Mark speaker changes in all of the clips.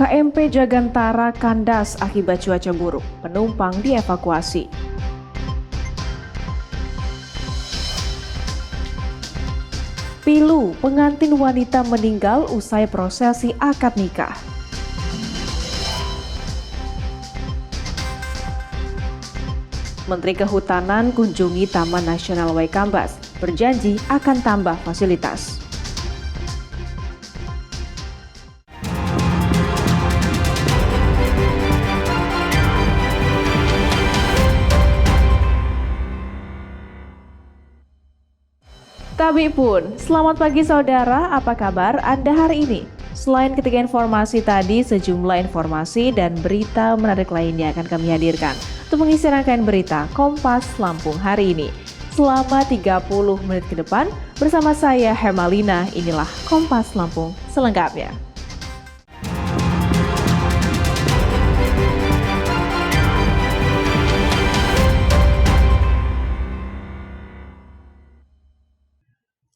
Speaker 1: KMP Jagantara kandas akibat cuaca buruk, penumpang dievakuasi. Pilu, pengantin wanita meninggal usai prosesi akad nikah. Menteri Kehutanan kunjungi Taman Nasional Waikambas, berjanji akan tambah fasilitas. Tabi pun, selamat pagi saudara, apa kabar Anda hari ini? Selain ketiga informasi tadi, sejumlah informasi dan berita menarik lainnya akan kami hadirkan untuk mengisi rangkaian berita Kompas Lampung hari ini. Selama 30 menit ke depan, bersama saya Hermalina, inilah Kompas Lampung selengkapnya.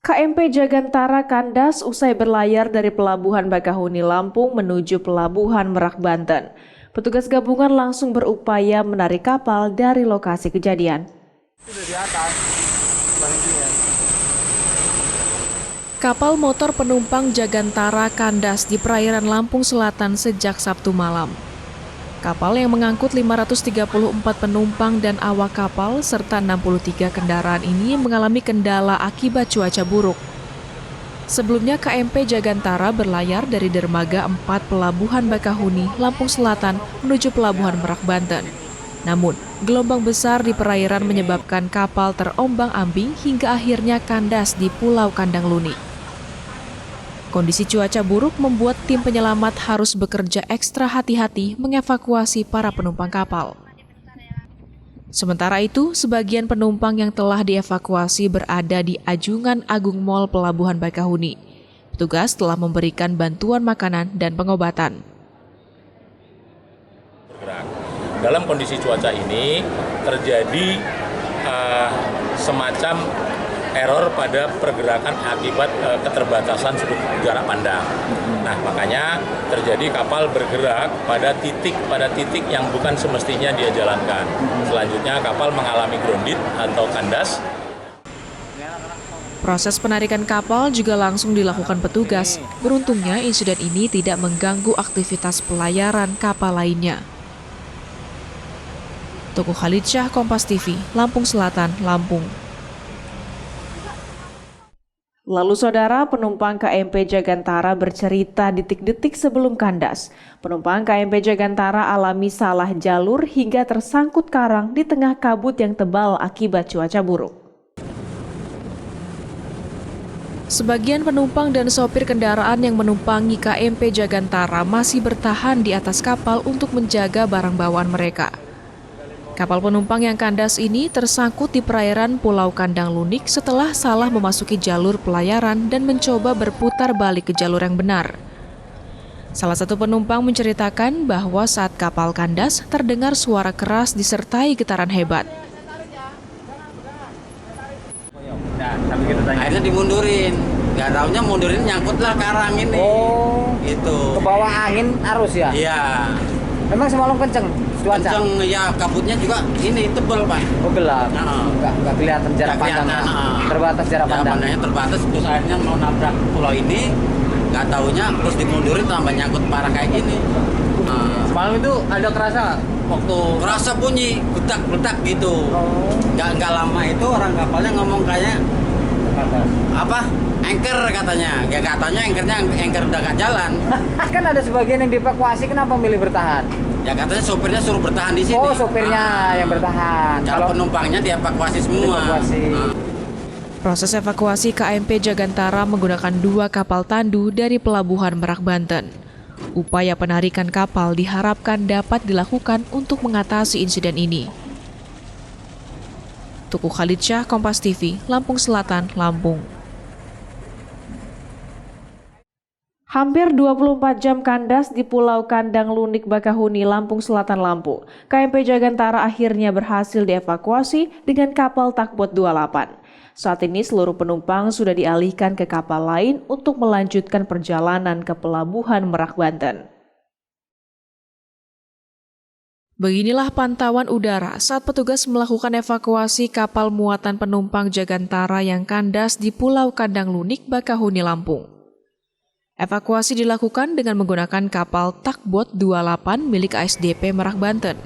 Speaker 1: KMP Jagantara kandas usai berlayar dari Pelabuhan Bakahuni Lampung menuju Pelabuhan Merak Banten. Petugas gabungan langsung berupaya menarik kapal dari lokasi kejadian. Kapal motor penumpang Jagantara kandas di perairan Lampung Selatan sejak Sabtu malam. Kapal yang mengangkut 534 penumpang dan awak kapal serta 63 kendaraan ini mengalami kendala akibat cuaca buruk. Sebelumnya KMP Jagantara berlayar dari dermaga 4 Pelabuhan Bakahuni, Lampung Selatan menuju Pelabuhan Merak Banten. Namun, gelombang besar di perairan menyebabkan kapal terombang-ambing hingga akhirnya kandas di Pulau Kandang Lunik. Kondisi cuaca buruk membuat tim penyelamat harus bekerja ekstra hati-hati mengevakuasi para penumpang kapal. Sementara itu, sebagian penumpang yang telah dievakuasi berada di Ajungan Agung Mall Pelabuhan Bakahuni. Petugas telah memberikan bantuan makanan dan pengobatan.
Speaker 2: Dalam kondisi cuaca ini terjadi semacam error pada pergerakan akibat keterbatasan sudut jarak pandang. Nah, makanya terjadi kapal bergerak pada titik yang bukan semestinya dia jalankan. Selanjutnya kapal mengalami grounded atau kandas.
Speaker 1: Proses penarikan kapal juga langsung dilakukan petugas. Beruntungnya insiden ini tidak mengganggu aktivitas pelayaran kapal lainnya. Tuku Khalidsyah, Kompas TV, Lampung Selatan, Lampung. Lalu saudara, penumpang KMP Jagantara bercerita detik-detik sebelum kandas. Penumpang KMP Jagantara alami salah jalur hingga tersangkut karang di tengah kabut yang tebal akibat cuaca buruk. Sebagian penumpang dan sopir kendaraan yang menumpangi KMP Jagantara masih bertahan di atas kapal untuk menjaga barang bawaan mereka. Kapal penumpang yang kandas ini tersangkut di perairan Pulau Kandang Lunik setelah salah memasuki jalur pelayaran dan mencoba berputar balik ke jalur yang benar. Salah satu penumpang menceritakan bahwa saat kapal kandas terdengar suara keras disertai getaran hebat.
Speaker 3: Akhirnya dimundurin, nggak taunya mundurin nyangkutlah karang ini.
Speaker 4: Oh,
Speaker 3: itu.
Speaker 4: Ke bawah angin arus ya?
Speaker 3: Iya.
Speaker 4: Memang semalam kenceng cuaca?
Speaker 3: Kenceng, ya kabutnya juga ini tebal Pak.
Speaker 4: Oh gelap? Nggak kelihatan jarak pandang? Terbatas jarak pandang?
Speaker 3: Pandangnya terbatas, terus akhirnya mau nabrak pulau ini, nggak taunya terus dimundurin tambah nyangkut parah kayak gini.
Speaker 4: Semalam itu ada kerasa waktu?
Speaker 3: Kerasa bunyi, betak-betak gitu. Nggak lama itu orang kapalnya ngomong kayak apa? Anchor katanya, ya katanya anchor udah gak jalan.
Speaker 4: Kan ada sebagian yang dievakuasi, kenapa milih bertahan?
Speaker 3: Ya katanya sopirnya suruh bertahan di sini.
Speaker 4: Oh, sopirnya yang bertahan.
Speaker 3: Kalau penumpangnya dievakuasi semua.
Speaker 1: Proses evakuasi KMP Jagantara menggunakan 2 kapal tandu dari Pelabuhan Merak Banten. Upaya penarikan kapal diharapkan dapat dilakukan untuk mengatasi insiden ini. Tuku Khalidsyah, Kompas TV, Lampung Selatan, Lampung. Hampir 24 jam kandas di Pulau Kandang Lunik Bakahuni, Lampung Selatan, Lampung. KMP Jagantara akhirnya berhasil dievakuasi dengan kapal Takbot 28. Saat ini seluruh penumpang sudah dialihkan ke kapal lain untuk melanjutkan perjalanan ke Pelabuhan Merak Banten. Beginilah pantauan udara saat petugas melakukan evakuasi kapal muatan penumpang Jagantara yang kandas di Pulau Kandang Lunik, Bakahuni, Lampung. Evakuasi dilakukan dengan menggunakan kapal Takbot 28 milik ASDP Merak, Banten.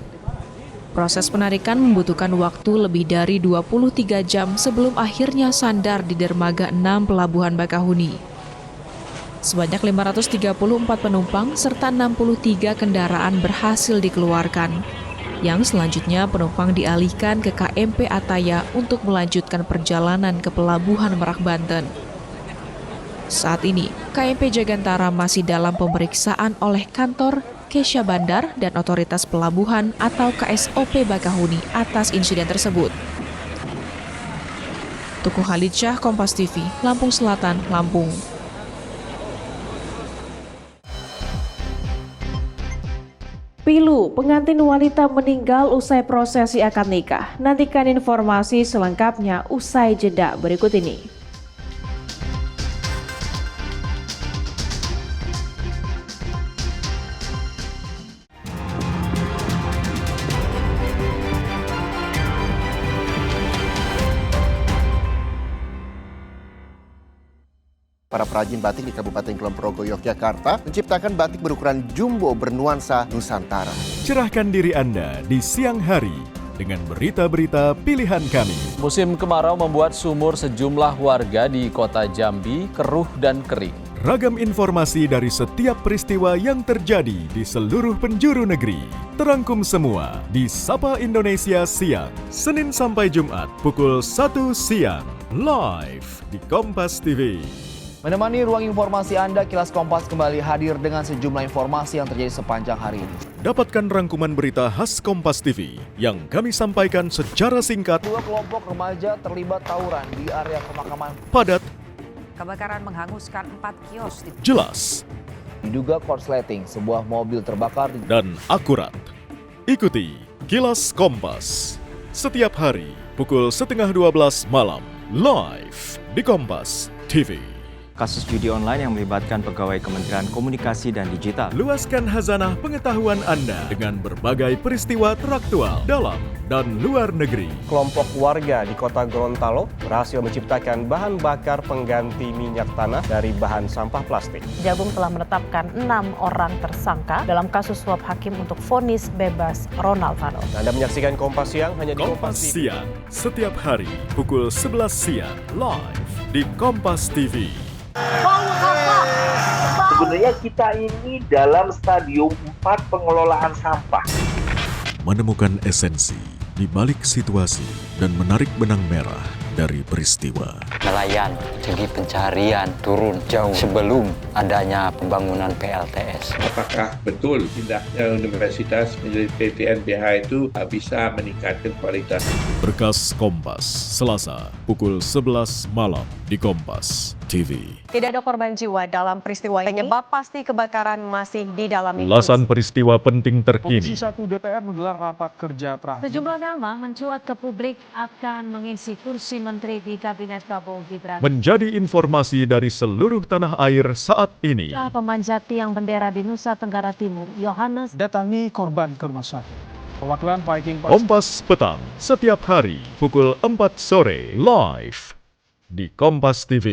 Speaker 1: Proses penarikan membutuhkan waktu lebih dari 23 jam sebelum akhirnya sandar di dermaga 6 Pelabuhan Bakahuni. Sebanyak 534 penumpang serta 63 kendaraan berhasil dikeluarkan, yang selanjutnya penumpang dialihkan ke KMP Ataya untuk melanjutkan perjalanan ke Pelabuhan Merak, Banten. Saat ini, KMP Jagantara masih dalam pemeriksaan oleh kantor Kesha Bandar dan Otoritas Pelabuhan atau KSOP Bakahuni atas insiden tersebut. Tuku Halidsyah, Kompas TV, Lampung Selatan, Lampung. Pilu, pengantin wanita meninggal usai prosesi akad nikah. Nantikan informasi selengkapnya usai jeda berikut ini.
Speaker 5: Para perajin batik di Kabupaten Kulon Progo, Yogyakarta menciptakan batik berukuran jumbo bernuansa Nusantara.
Speaker 6: Cerahkan diri Anda di siang hari dengan berita-berita pilihan kami.
Speaker 7: Musim kemarau membuat sumur sejumlah warga di kota Jambi keruh dan kering.
Speaker 6: Ragam informasi dari setiap peristiwa yang terjadi di seluruh penjuru negeri. Terangkum semua di Sapa Indonesia Siang, Senin sampai Jumat pukul 1 siang, live di Kompas TV.
Speaker 8: Menemani ruang informasi Anda, Kilas Kompas kembali hadir dengan sejumlah informasi yang terjadi sepanjang hari ini.
Speaker 6: Dapatkan rangkuman berita khas Kompas TV yang kami sampaikan secara singkat.
Speaker 8: 2 kelompok remaja terlibat tawuran di area pemakaman.
Speaker 6: Padat,
Speaker 9: Kebakaran menghanguskan 4 kios.
Speaker 6: jelas,
Speaker 8: Diduga korsleting, sebuah mobil terbakar.
Speaker 6: dan akurat. Ikuti Kilas Kompas setiap hari pukul 11:30 malam live di Kompas TV.
Speaker 10: Kasus judi online yang melibatkan pegawai Kementerian Komunikasi dan Digital.
Speaker 6: Luaskan khazanah pengetahuan Anda dengan berbagai peristiwa teraktual dalam dan luar negeri.
Speaker 11: Kelompok warga di kota Gorontalo berhasil menciptakan bahan bakar pengganti minyak tanah dari bahan sampah plastik.
Speaker 9: Jagung telah menetapkan 6 orang tersangka dalam kasus suap hakim untuk vonis bebas Ronald Fano.
Speaker 11: Anda menyaksikan Kompas Siang hanya di
Speaker 6: Kompas Siang setiap hari pukul 11 siang live di Kompas TV.
Speaker 12: Sebenarnya kita ini dalam stadium 4 pengelolaan sampah.
Speaker 6: Menemukan esensi di balik situasi dan menarik benang merah dari peristiwa.
Speaker 3: Nelayan segi pencarian turun jauh sebelum adanya pembangunan PLTS.
Speaker 12: Apakah betul pindahnya universitas menjadi PTNBH itu bisa meningkatkan kualitas?
Speaker 6: Berkas Kompas, Selasa pukul 11 malam di Kompas TV.
Speaker 9: Tidak ada korban jiwa dalam peristiwa ini. Penyebab pasti kebakaran masih didalami.
Speaker 6: Ulasan peristiwa penting terkini.
Speaker 4: Komisi 1 DPR menggelar rapat kerja pramuka.
Speaker 9: Sejumlah nama mencuat ke publik akan mengisi kursi menteri di Kabinet Prabowo Gibran.
Speaker 6: Menjadi informasi dari seluruh tanah air saat ini.
Speaker 9: Pemanjat tiang bendera di Nusa Tenggara Timur, Yohanes
Speaker 4: Datangi korban ke rumah sakit. Perwakilan Viking
Speaker 6: Kompas Petang setiap hari pukul 4 sore live di Kompas TV.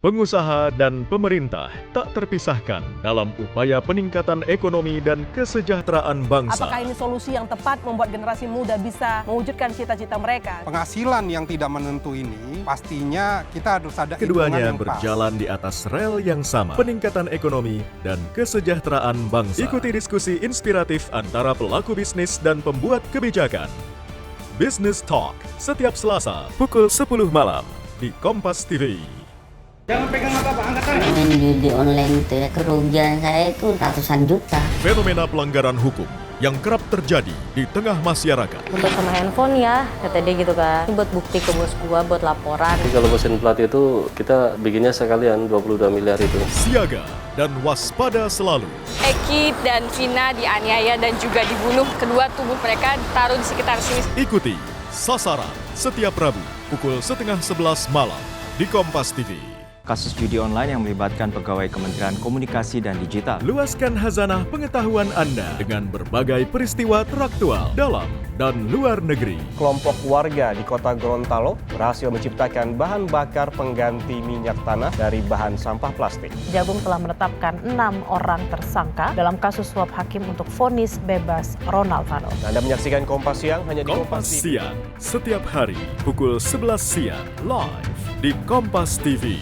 Speaker 6: Pengusaha dan pemerintah tak terpisahkan dalam upaya peningkatan ekonomi dan kesejahteraan bangsa.
Speaker 9: Apakah ini solusi yang tepat membuat generasi muda bisa mewujudkan cita-cita mereka?
Speaker 11: Penghasilan yang tidak menentu ini pastinya kita harus ada
Speaker 6: Keduanya berjalan di atas rel yang sama, peningkatan ekonomi dan kesejahteraan bangsa. Ikuti diskusi inspiratif antara pelaku bisnis dan pembuat kebijakan. Business Talk setiap Selasa pukul 10 malam di Kompas TV.
Speaker 11: Jangan pegang apa-apa, angkat tangan.
Speaker 13: Main judi online itu ya, kerugian saya itu ratusan juta.
Speaker 6: Fenomena pelanggaran hukum yang kerap terjadi di tengah masyarakat.
Speaker 9: Butuh sama handphone ya, kata dia gitu kan. Ini buat bukti ke bos gua, buat laporan.
Speaker 10: Jadi kalau mesin plat itu kita bikinnya sekalian 22 miliar itu.
Speaker 6: Siaga dan waspada selalu.
Speaker 9: Eki dan Vina dianiaya dan juga dibunuh. Kedua tubuh mereka ditaruh di sekitar sini.
Speaker 6: Ikuti Sasaran setiap Rabu pukul 10:30 malam di Kompas TV.
Speaker 10: Kasus judi online yang melibatkan pegawai Kementerian Komunikasi dan Digital.
Speaker 6: Luaskan khazanah pengetahuan Anda dengan berbagai peristiwa teraktual dalam dan luar negeri.
Speaker 11: Kelompok warga di kota Gorontalo berhasil menciptakan bahan bakar pengganti minyak tanah dari bahan sampah plastik.
Speaker 9: Jagung telah menetapkan 6 orang tersangka dalam kasus suap hakim untuk vonis bebas Ronald Tano.
Speaker 11: Anda menyaksikan Kompas Siang hanya di
Speaker 6: Kompas Siang, setiap hari pukul 11 siang live di Kompas TV.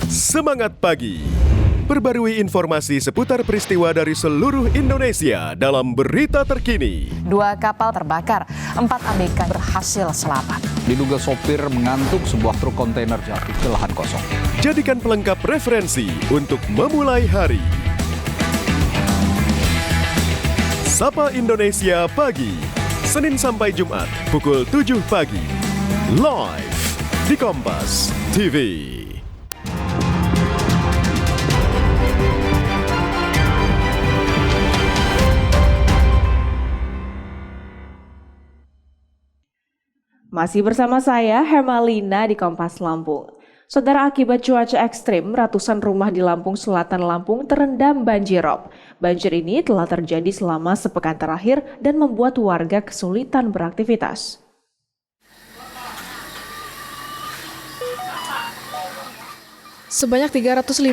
Speaker 6: Semangat pagi. Perbarui informasi seputar peristiwa dari seluruh Indonesia dalam berita terkini.
Speaker 14: 2 kapal terbakar, 4 ABK berhasil selamat.
Speaker 15: Diduga sopir mengantuk sebuah truk kontainer jatuh ke lahan kosong.
Speaker 6: Jadikan pelengkap referensi untuk memulai hari. Sapa Indonesia Pagi, Senin sampai Jumat pukul 7 pagi. Live di Kompas TV.
Speaker 16: Masih bersama saya, Hermalina di Kompas Lampung. Saudara, akibat cuaca ekstrim, ratusan rumah di Lampung Selatan Lampung terendam banjirop. Banjir ini telah terjadi selama sepekan terakhir dan membuat warga kesulitan beraktivitas.
Speaker 1: Sebanyak 350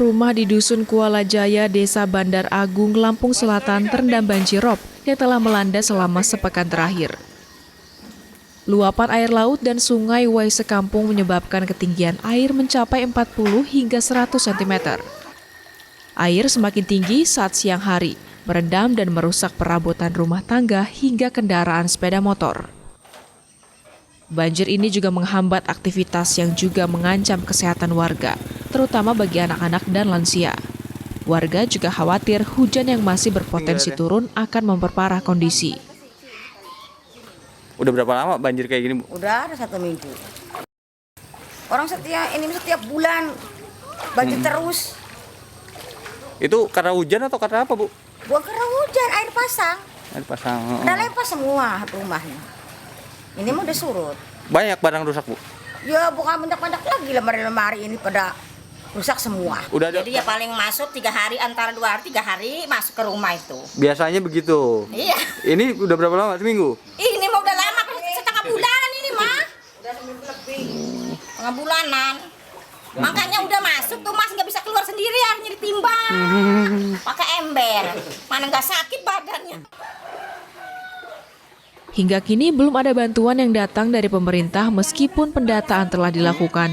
Speaker 1: rumah di Dusun Kuala Jaya, Desa Bandar Agung, Lampung Selatan terendam banjirop yang telah melanda selama sepekan terakhir. Luapan air laut dan sungai Wai Sekampung menyebabkan ketinggian air mencapai 40 hingga 100 cm. Air semakin tinggi saat siang hari, merendam dan merusak perabotan rumah tangga hingga kendaraan sepeda motor. Banjir ini juga menghambat aktivitas yang juga mengancam kesehatan warga, terutama bagi anak-anak dan lansia. Warga juga khawatir hujan yang masih berpotensi turun akan memperparah kondisi.
Speaker 17: Udah berapa lama banjir kayak gini, Bu?
Speaker 18: Udah ada 1 minggu. Orang setiap bulan banjir terus.
Speaker 17: Itu karena hujan atau karena apa, Bu?
Speaker 18: Bukan karena hujan, air pasang.
Speaker 17: Air pasang.
Speaker 18: Udah lepas semua rumahnya. Ini mah udah surut.
Speaker 17: Banyak barang rusak, Bu?
Speaker 18: Ya bukan banyak-banyak lagi, lemari-lemari ini pada rusak semua.
Speaker 17: Jadi
Speaker 18: ya paling masuk 3 hari, antara 2 hari 3 hari masuk ke rumah itu.
Speaker 17: Biasanya begitu.
Speaker 18: Iya.
Speaker 17: Ini udah berapa lama? Seminggu?
Speaker 18: Ini mah udah lama, setengah bulanan ini mah. Udah seminggu lebih. Setengah bulanan. Makanya udah masuk tuh Mas nggak bisa keluar sendiri, harusnya ditimbang. Pakai ember. Mana nggak sakit badannya.
Speaker 1: Hingga kini belum ada bantuan yang datang dari pemerintah meskipun pendataan telah dilakukan.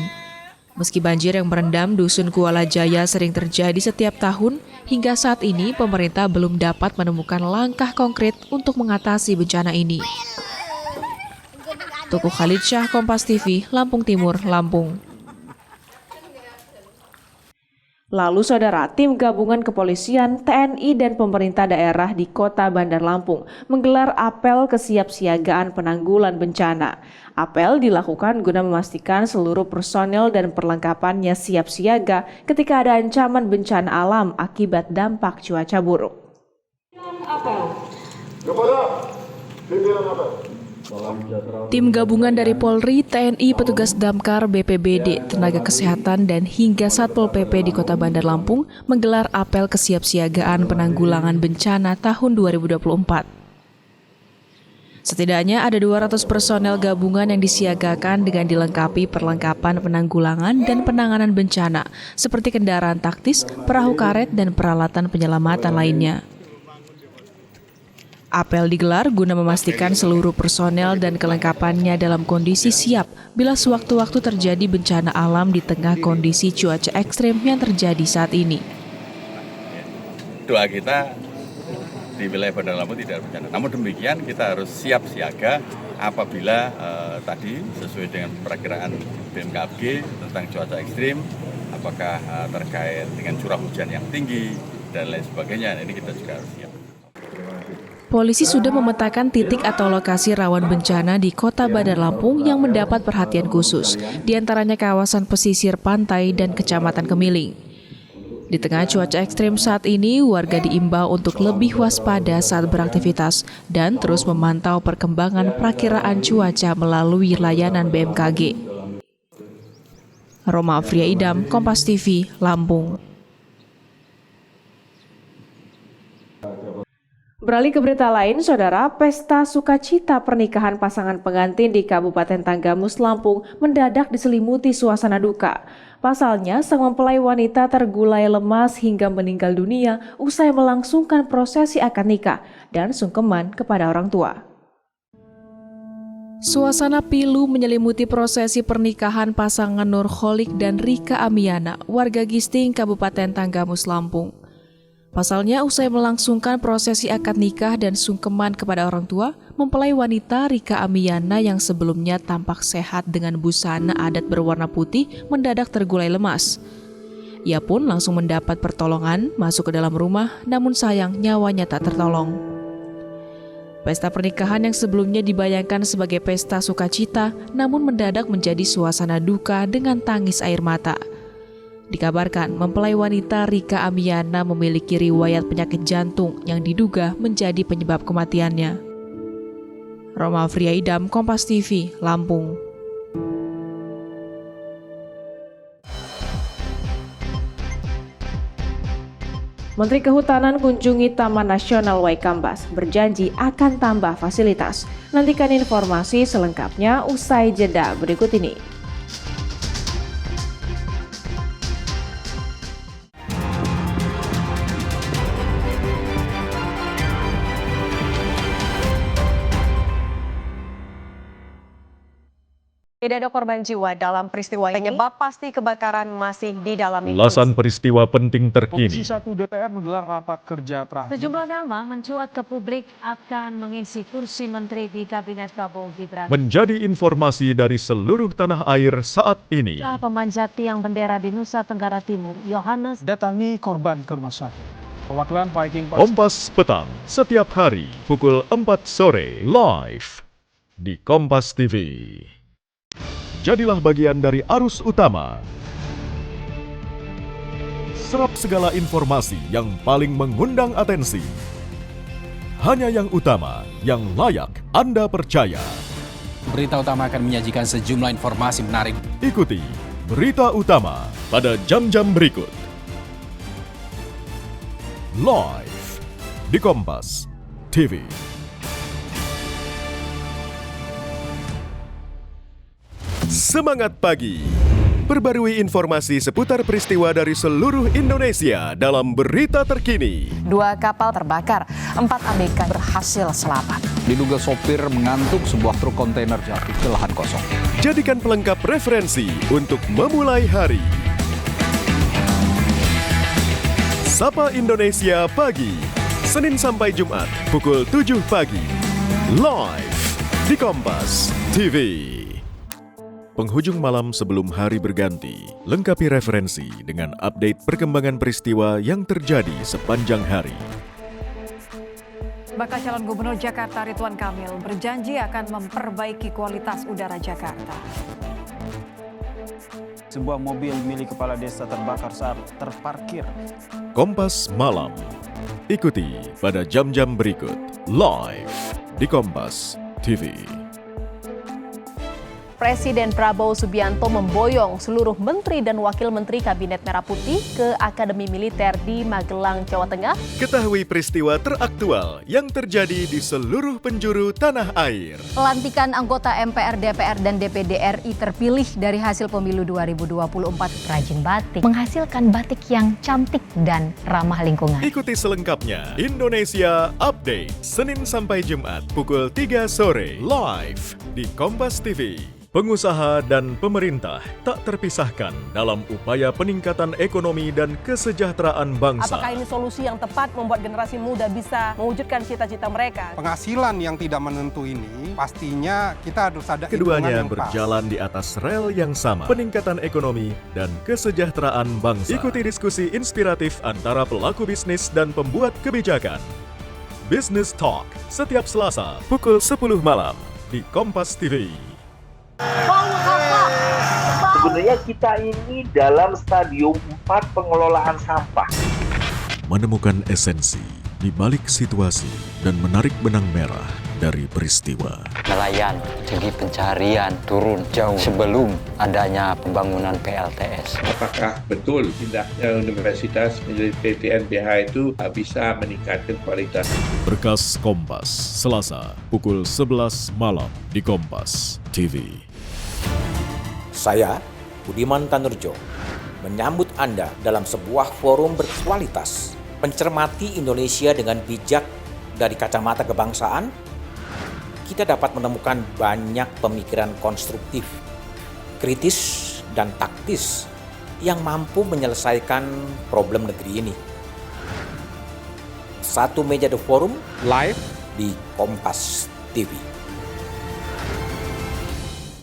Speaker 1: Meski banjir yang merendam Dusun Kuala Jaya sering terjadi setiap tahun, hingga saat ini pemerintah belum dapat menemukan langkah konkret untuk mengatasi bencana ini. Tuku Khalid Syah, Kompas TV, Lampung Timur, Lampung.
Speaker 16: Lalu saudara, tim gabungan kepolisian, TNI dan pemerintah daerah di Kota Bandar Lampung menggelar apel kesiapsiagaan penanggulan bencana. Apel dilakukan guna memastikan seluruh personel dan perlengkapannya siap siaga ketika ada ancaman bencana alam akibat dampak cuaca buruk.
Speaker 1: Tim gabungan dari Polri, TNI, petugas damkar, BPBD, tenaga kesehatan, dan hingga Satpol PP di Kota Bandar Lampung menggelar apel kesiapsiagaan penanggulangan bencana tahun 2024. Setidaknya ada 200 personel gabungan yang disiagakan dengan dilengkapi perlengkapan penanggulangan dan penanganan bencana, seperti kendaraan taktis, perahu karet, dan peralatan penyelamatan lainnya. Apel digelar guna memastikan seluruh personel dan kelengkapannya dalam kondisi siap bila sewaktu-waktu terjadi bencana alam di tengah kondisi cuaca ekstrem yang terjadi saat ini.
Speaker 19: Doa kita di wilayah Bandar Lampung tidak bencana. Namun demikian kita harus siap siaga apabila tadi sesuai dengan perakiraan BMKG tentang cuaca ekstrim, apakah terkait dengan curah hujan yang tinggi dan lain sebagainya. Ini kita juga harus siap.
Speaker 1: Polisi sudah memetakan titik atau lokasi rawan bencana di Kota Bandar Lampung yang mendapat perhatian khusus, di antaranya kawasan pesisir pantai dan Kecamatan Kemiling. Di tengah cuaca ekstrem saat ini, warga diimbau untuk lebih waspada saat beraktivitas dan terus memantau perkembangan perakiraan cuaca melalui layanan BMKG. Roma Afria Idam, Kompas TV, Lampung.
Speaker 16: Beralih ke berita lain, Saudara, pesta sukacita pernikahan pasangan pengantin di Kabupaten Tanggamus, Lampung mendadak diselimuti suasana duka. Pasalnya, sang mempelai wanita tergulai lemas hingga meninggal dunia usai melangsungkan prosesi akad nikah dan sungkeman kepada orang tua.
Speaker 1: Suasana pilu menyelimuti prosesi pernikahan pasangan Nurholik dan Rika Amiana, warga Gisting, Kabupaten Tanggamus, Lampung. Pasalnya, usai melangsungkan prosesi akad nikah dan sungkeman kepada orang tua, mempelai wanita Rika Amiana yang sebelumnya tampak sehat dengan busana adat berwarna putih mendadak tergulai lemas. Ia pun langsung mendapat pertolongan masuk ke dalam rumah, namun sayang nyawanya tak tertolong. Pesta pernikahan yang sebelumnya dibayangkan sebagai pesta sukacita, namun mendadak menjadi suasana duka dengan tangis air mata. Dikabarkan mempelai wanita Rika Amiana memiliki riwayat penyakit jantung yang diduga menjadi penyebab kematiannya. Roma Afria Idam, Kompas TV, Lampung.
Speaker 16: Menteri Kehutanan kunjungi Taman Nasional Waikambas, berjanji akan tambah fasilitas. Nantikan informasi selengkapnya usai jeda berikut ini.
Speaker 20: Tidak ada korban jiwa dalam peristiwa ini. Penyebab pasti kebakaran masih didalami.
Speaker 6: Ulasan peristiwa penting terkini.
Speaker 15: Komisi 1 DPR menggelar rapat kerja terakhir.
Speaker 9: Sejumlah nama mencuat ke publik akan mengisi kursi menteri di Kabinet Prabowo Gibran.
Speaker 6: Menjadi informasi dari seluruh tanah air saat ini.
Speaker 9: Pemanjat tiang bendera di Nusa Tenggara Timur, Yohanes
Speaker 15: Datangi korban ke rumah sakit. Perwakilan Viking
Speaker 6: Kompas Petang, setiap hari pukul 4 sore, live di Kompas TV. Jadilah bagian dari arus utama. Serap segala informasi yang paling mengundang atensi. Hanya yang utama, yang layak Anda percaya.
Speaker 21: Berita Utama akan menyajikan sejumlah informasi menarik.
Speaker 6: Ikuti Berita Utama pada jam-jam berikut. Live di Kompas TV. Semangat pagi. Perbarui informasi seputar peristiwa dari seluruh Indonesia dalam berita terkini.
Speaker 14: 2 kapal terbakar, 4 ABK berhasil selamat.
Speaker 15: Diduga sopir mengantuk, sebuah truk kontainer jatuh ke lahan kosong.
Speaker 6: Jadikan pelengkap referensi untuk memulai hari. Sapa Indonesia Pagi, Senin sampai Jumat pukul 7 pagi. Live di Kompas TV. Penghujung malam sebelum hari berganti, lengkapi referensi dengan update perkembangan peristiwa yang terjadi sepanjang hari.
Speaker 14: Bakal calon Gubernur Jakarta Ridwan Kamil berjanji akan memperbaiki kualitas udara Jakarta.
Speaker 22: Sebuah mobil milik kepala desa terbakar saat terparkir.
Speaker 6: Kompas Malam. Ikuti pada jam-jam berikut, live di Kompas TV.
Speaker 9: Presiden Prabowo Subianto memboyong seluruh menteri dan wakil menteri Kabinet Merah Putih ke Akademi Militer di Magelang, Jawa Tengah.
Speaker 6: Ketahui peristiwa teraktual yang terjadi di seluruh penjuru tanah air.
Speaker 23: Pelantikan anggota MPR, DPR, dan DPD RI terpilih dari hasil pemilu 2024. Perajin batik menghasilkan batik yang cantik dan ramah lingkungan.
Speaker 6: Ikuti selengkapnya Indonesia Update, Senin sampai Jumat pukul 3 sore, live di Kompas TV. Pengusaha dan pemerintah tak terpisahkan dalam upaya peningkatan ekonomi dan kesejahteraan bangsa.
Speaker 24: Apakah ini solusi yang tepat membuat generasi muda bisa mewujudkan cita-cita mereka?
Speaker 25: Penghasilan yang tidak menentu ini pastinya kita harus ada
Speaker 6: Keduanya
Speaker 25: hitungan yang pas.
Speaker 6: berjalan di atas rel yang sama, peningkatan ekonomi dan kesejahteraan bangsa. Ikuti diskusi inspiratif antara pelaku bisnis dan pembuat kebijakan. Business Talk setiap Selasa pukul 10 malam di Kompas TV.
Speaker 26: Sebenarnya kita ini dalam stadium 4 pengelolaan sampah.
Speaker 6: Menemukan esensi di balik situasi dan menarik benang merah dari peristiwa.
Speaker 2: Nelayan segi pencarian turun jauh sebelum adanya pembangunan PLTS.
Speaker 3: Apakah betul tindaknya universitas menjadi PTNBH itu bisa meningkatkan kualitas?
Speaker 6: Berkas Kompas, Selasa, pukul 11 malam di Kompas TV.
Speaker 5: Saya, Budiman Tanurjo, menyambut Anda dalam sebuah forum berkualitas. Mencermati Indonesia dengan bijak dari kacamata kebangsaan, kita dapat menemukan banyak pemikiran konstruktif, kritis, dan taktis yang mampu menyelesaikan problem negeri ini. Satu meja The Forum live di Kompas TV.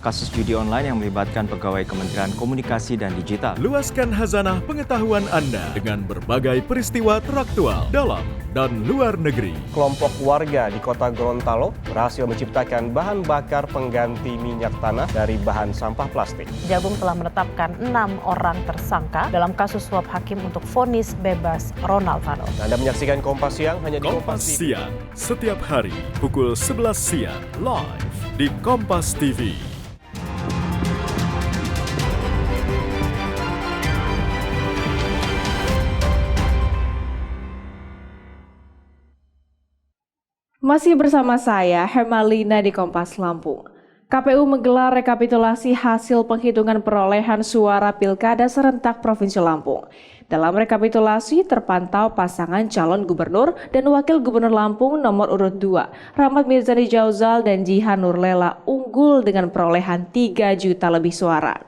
Speaker 10: Kasus judi online yang melibatkan pegawai Kementerian Komunikasi dan Digital.
Speaker 6: Luaskan khazanah pengetahuan Anda dengan berbagai peristiwa teraktual dalam dan luar negeri.
Speaker 11: Kelompok warga di kota Gorontalo berhasil menciptakan bahan bakar pengganti minyak tanah dari bahan sampah plastik.
Speaker 9: Jagung telah menetapkan 6 orang tersangka dalam kasus suap hakim untuk vonis bebas Ronald Fano.
Speaker 11: Anda menyaksikan Kompas Siang hanya di
Speaker 6: Kompas Siang, setiap hari pukul 11 siang live di Kompas TV.
Speaker 16: Masih bersama saya, Hermalina di Kompas Lampung. KPU menggelar rekapitulasi hasil penghitungan perolehan suara Pilkada serentak Provinsi Lampung. Dalam rekapitulasi terpantau pasangan calon gubernur dan wakil gubernur Lampung nomor urut 2, Rahmat Mirzani Jauzal dan Jihan Nurlela unggul dengan perolehan 3 juta lebih suara.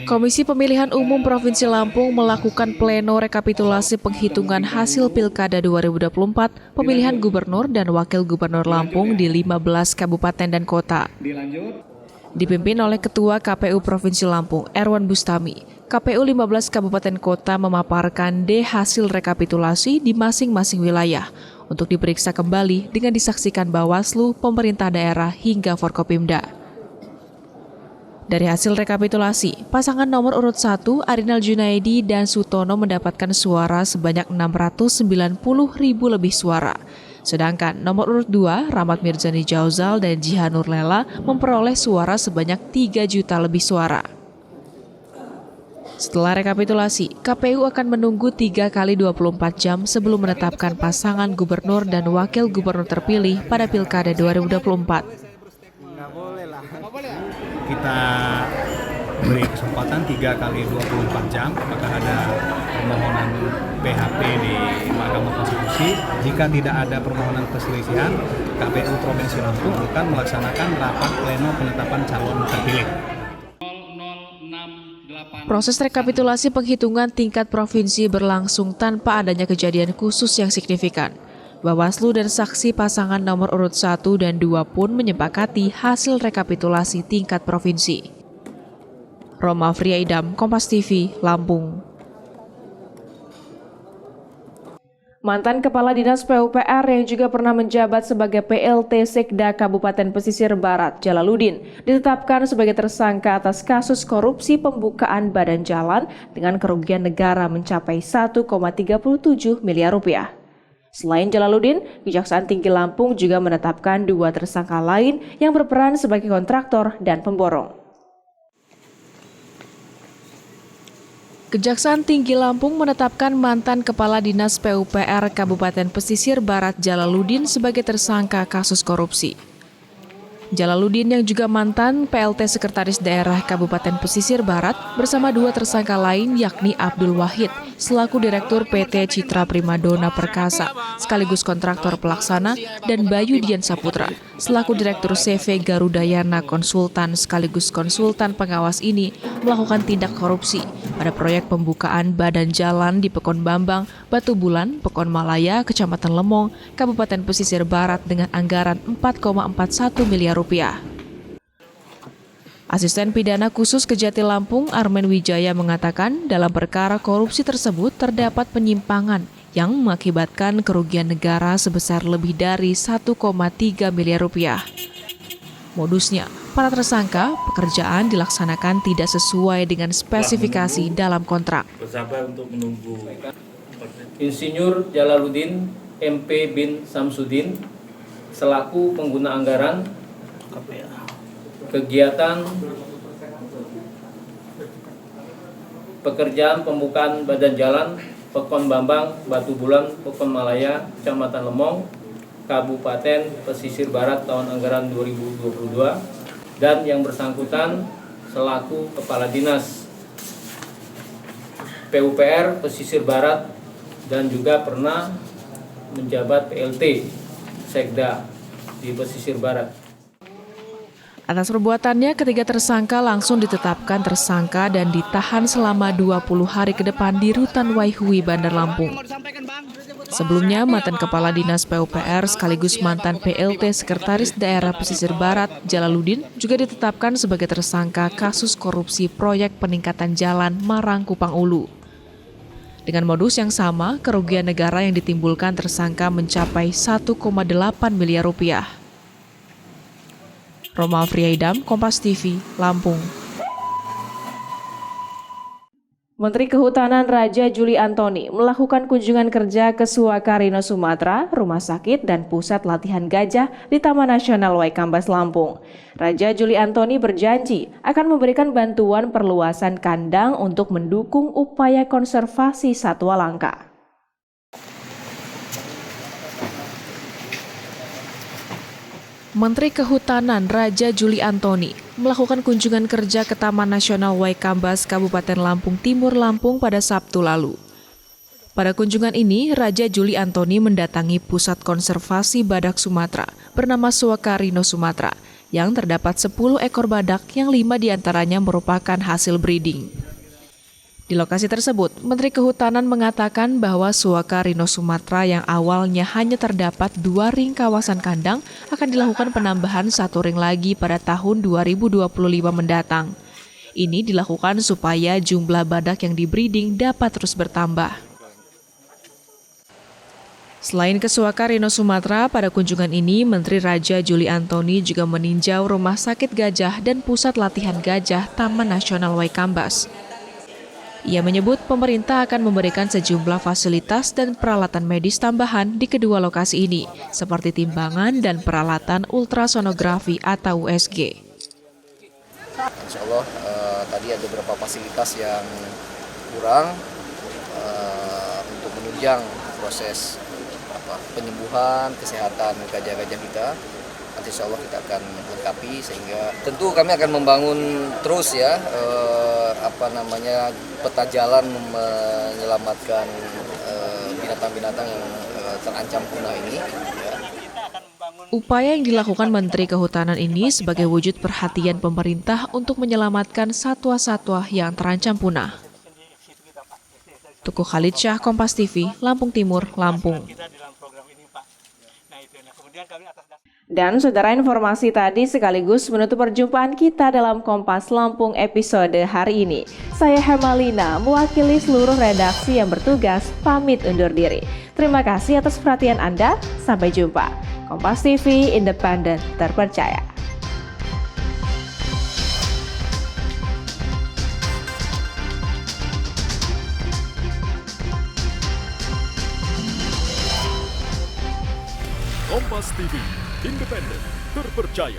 Speaker 16: Komisi Pemilihan Umum Provinsi Lampung melakukan pleno rekapitulasi penghitungan hasil Pilkada 2024 pemilihan gubernur dan wakil gubernur Lampung di 15 kabupaten dan kota. Dipimpin oleh Ketua KPU Provinsi Lampung, Erwan Bustami, KPU 15 kabupaten kota memaparkan hasil rekapitulasi di masing-masing wilayah untuk diperiksa kembali dengan disaksikan Bawaslu, pemerintah daerah hingga Forkopimda. Dari hasil rekapitulasi, pasangan nomor urut 1 Arinal Junaidi dan Sutono mendapatkan suara sebanyak 690.000 lebih suara. Sedangkan nomor urut 2 Rahmat Mirzani Jauzal dan Jihan Nurlela memperoleh suara sebanyak 3 juta lebih suara. Setelah rekapitulasi, KPU akan menunggu 3 kali 24 jam sebelum menetapkan pasangan gubernur dan wakil gubernur terpilih pada Pilkada 2024.
Speaker 7: Kita beri kesempatan 3 kali 24 jam apakah ada permohonan PHP di Mahkamah Konstitusi. Jika tidak ada permohonan perselisihan, KPU Provinsi Lampung akan melaksanakan rapat pleno penetapan calon terpilih.
Speaker 1: Proses rekapitulasi penghitungan tingkat provinsi berlangsung tanpa adanya kejadian khusus yang signifikan. Bawaslu dan saksi pasangan nomor urut 1 dan 2 pun menyepakati hasil rekapitulasi tingkat provinsi. Roma Friaidam, Kompas TV, Lampung. Mantan Kepala Dinas PUPR yang juga pernah menjabat sebagai PLT Sekda Kabupaten Pesisir Barat, Jalaluddin, ditetapkan sebagai tersangka atas kasus korupsi pembukaan badan jalan dengan kerugian negara mencapai 1,37 miliar rupiah. Selain Jalaluddin, Kejaksaan Tinggi Lampung juga menetapkan 2 tersangka lain yang berperan sebagai kontraktor dan pemborong. Kejaksaan Tinggi Lampung menetapkan mantan Kepala Dinas PUPR Kabupaten Pesisir Barat Jalaluddin sebagai tersangka kasus korupsi. Jalaluddin yang juga mantan PLT Sekretaris Daerah Kabupaten Pesisir Barat bersama 2 tersangka lain yakni Abdul Wahid selaku Direktur PT Citra Primadona Perkasa sekaligus kontraktor pelaksana dan Bayu Dian Saputra selaku Direktur CV Garudayana Konsultan sekaligus konsultan pengawas ini melakukan tindak korupsi pada proyek pembukaan badan jalan di Pekon Bambang, Batu Bulan, Pekon Malaya, Kecamatan Lemong, Kabupaten Pesisir Barat dengan anggaran 4,41 miliar rupiah. Asisten Pidana Khusus Kejati Lampung Armen Wijaya mengatakan dalam perkara korupsi tersebut terdapat penyimpangan yang mengakibatkan kerugian negara sebesar lebih dari 1,3 miliar rupiah. Modusnya, para tersangka, pekerjaan dilaksanakan tidak sesuai dengan spesifikasi dalam kontrak.
Speaker 4: Bersabar untuk menunggu.
Speaker 8: Insinyur Jalaluddin MP bin Samsudin selaku pengguna anggaran kegiatan pekerjaan pembukaan badan jalan Pekon Bambang, Batu Bulan, Pekon Malaya, Kecamatan Lemong, Kabupaten Pesisir Barat tahun anggaran 2022 dan yang bersangkutan selaku Kepala Dinas PUPR Pesisir Barat dan juga pernah menjabat PLT Sekda di Pesisir Barat.
Speaker 1: Atas perbuatannya, ketiga tersangka langsung ditetapkan tersangka dan ditahan selama 20 hari ke depan di Rutan Waihui, Bandar Lampung. Sebelumnya, mantan Kepala Dinas PUPR sekaligus mantan PLT Sekretaris Daerah Pesisir Barat, Jalaluddin, juga ditetapkan sebagai tersangka kasus korupsi proyek peningkatan jalan Marang Kupang Ulu. Dengan modus yang sama, kerugian negara yang ditimbulkan tersangka mencapai 1,8 miliar rupiah. Roma Afriaidam, Kompas TV, Lampung.
Speaker 16: Menteri Kehutanan Raja Juli Antoni melakukan kunjungan kerja ke Suakarino, Sumatera, rumah sakit dan pusat latihan gajah di Taman Nasional Waikambas, Lampung. Raja Juli Antoni berjanji akan memberikan bantuan perluasan kandang untuk mendukung upaya konservasi satwa langka.
Speaker 1: Menteri Kehutanan Raja Juli Antoni melakukan kunjungan kerja ke Taman Nasional Waikambas, Kabupaten Lampung Timur, Lampung pada Sabtu lalu. Pada kunjungan ini, Raja Juli Antoni mendatangi Pusat Konservasi Badak Sumatera bernama Suakarino Sumatera, yang terdapat 10 ekor badak yang 5 diantaranya merupakan hasil breeding. Di lokasi tersebut, Menteri Kehutanan mengatakan bahwa Suakarino Sumatera yang awalnya hanya terdapat 2 ring kawasan kandang akan dilakukan penambahan 1 ring lagi pada tahun 2025 mendatang. Ini dilakukan supaya jumlah badak yang dibreeding dapat terus bertambah. Selain ke Suakarino Sumatera, pada kunjungan ini Menteri Raja Juli Antoni juga meninjau Rumah Sakit Gajah dan Pusat Latihan Gajah Taman Nasional Waikambas. Ia menyebut pemerintah akan memberikan sejumlah fasilitas dan peralatan medis tambahan di kedua lokasi ini, seperti timbangan dan peralatan ultrasonografi atau USG.
Speaker 12: Insya Allah tadi ada beberapa fasilitas yang kurang untuk menunjang proses penyembuhan, kesehatan gajah-gajah kita. Nanti insya Allah kita akan lengkapi sehingga tentu kami akan membangun terus ya peta jalan menyelamatkan binatang-binatang yang terancam punah ini. Ya.
Speaker 1: Upaya yang dilakukan Menteri Kehutanan ini sebagai wujud perhatian pemerintah untuk menyelamatkan satwa-satwa yang terancam punah. Tuku Khalid Syah, Kompas TV, Lampung Timur, Lampung.
Speaker 16: Dan saudara, informasi tadi sekaligus menutup perjumpaan kita dalam Kompas Lampung episode hari ini. Saya Hermalina, mewakili seluruh redaksi yang bertugas, pamit undur diri. Terima kasih atas perhatian Anda, sampai jumpa. Kompas TV, independen, terpercaya.
Speaker 6: Kompas TV, independen, terpercaya.